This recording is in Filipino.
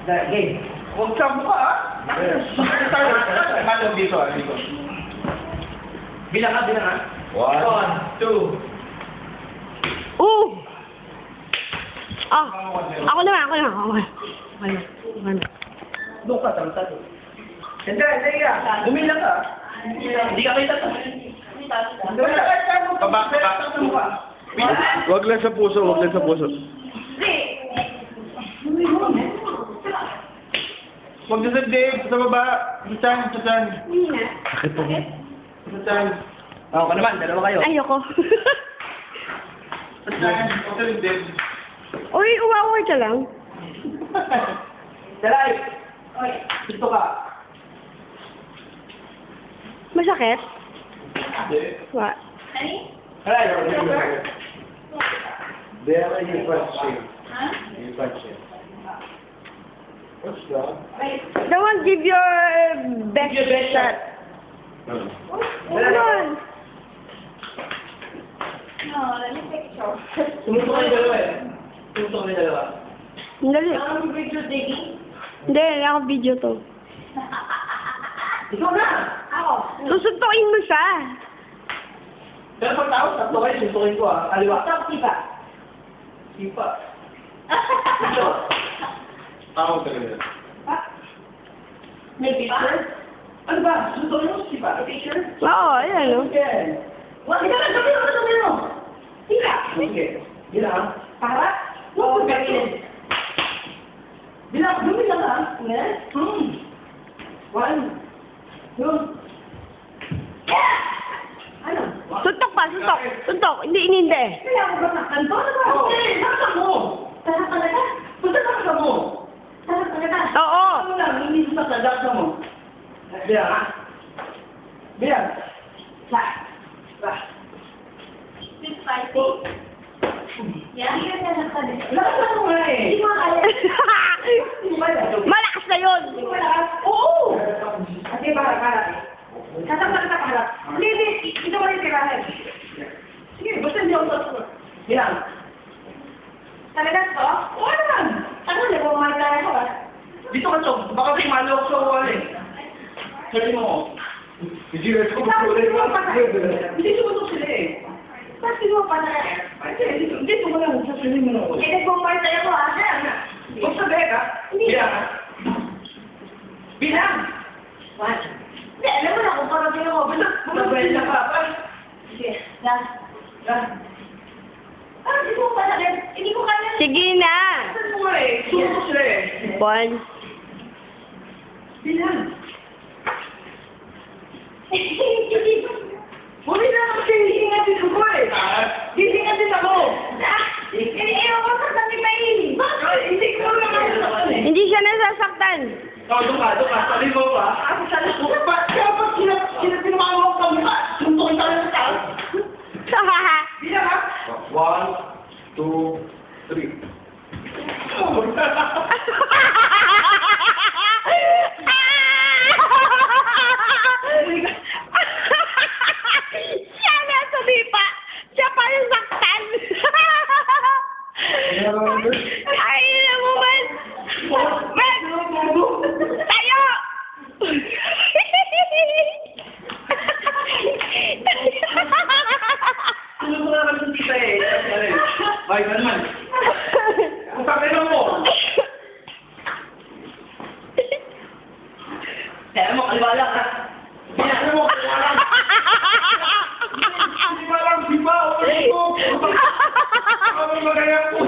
Game. Huwag sa mukha, ha? Malong dito, dito. Bilang ka, bilang ka. 1, 2. Ah, ako naman. Doon ka, tamtad. Hindi, iya. Bumilang ka. Hindi ka kita. Wala ka, tamo. Pabak sa mukha. Wag lang sa puso, wag lang sa puso. Huwag na sa Dave, sa baba. Sa chan. Sakit po. Sa chan. Ako naman, dalawa kayo. Ayoko. Sa chan. Sa Dave. Uy, uwa ka lang. Dalay. Gusto ka. Masakit? Hindi. What? Dalay. There you punch him. You punch him. What's that? Don't want give your best Give your best shot. Ano? Tumutok kayo dalawa eh. Tumutok kayo dalawa. Dali. Hindi, ako video to. Ikaw na! Susuntukin mo siya. Pero pag tao, tatlo kayo, suntukin ko ah. Kaliwa. Sipa. Ito. Tao talaga. May picture? Ano ba? Suntukin mo sipa? Picture? Oo, ayan o. Okay. Wag ka na, sabi mo. Sipa. Sige. Bila ha? Para? Oo, gawin. Bila, dumilang ha? Yes? 1, 2. Ano? Suntok pa, suntok. Suntok. Hindi. Kaya ako ba naktan to? Ano ba? Okay, naktan mo. Tarak talaga? Punta ka mo. Tarak talaga? Oo. Ano lang, hindi sa tadak mo. Bilang ha? Bilang. Sa. Lakas mo nga eh. Malakas na yun. Oo! Kasi para. Sasaktan ka para. Hindi. Ito ka rin tirahin. Sige, basta hindi ako sasagot. Bilang. Talaga to? Oo naman. Ano, nagpapamahal tayo ko ah. Dito ka, Chong. Baka may malo ako sa wall eh. Sabi mo. Hindi sumutok sila eh. Bakit mo pa na hindi sumunod sa sila mo. Eh, nagpapamahal tayo ko ah. Huwag sabi ka. Bilang. 1. Hindi, alam mo na kung parang sila ko. Basta ka. Sige, last. Hindi ko masakit. Hindi ko kaya. Sige na. Saan mo nga eh? Sumutok sila eh. 1. Bilang. Huli na kasi hihingatin ako eh. Hihingatin ako. Iniiwan ko sa sabi pa eh. Bakit? Hindi ko naman eh. Hindi siya nasasaktan. Doon ka. Sabi mo ba? Sabi ko, kaya pag pinamawag ka mo ka, suntukin tayo sa taas. Bilang ha? 1, 2, 3. Siya na sumipa. Siya pa yung saktan. Ay, na mo man. Tayo! Sunod mo naman yung tita eh. Ay, naman. Ang sakit mo. Kaya mo, kaliwala ka. Kaya mo, kaliwala ka. Kaliwala ka, sipa. Ano magaya po?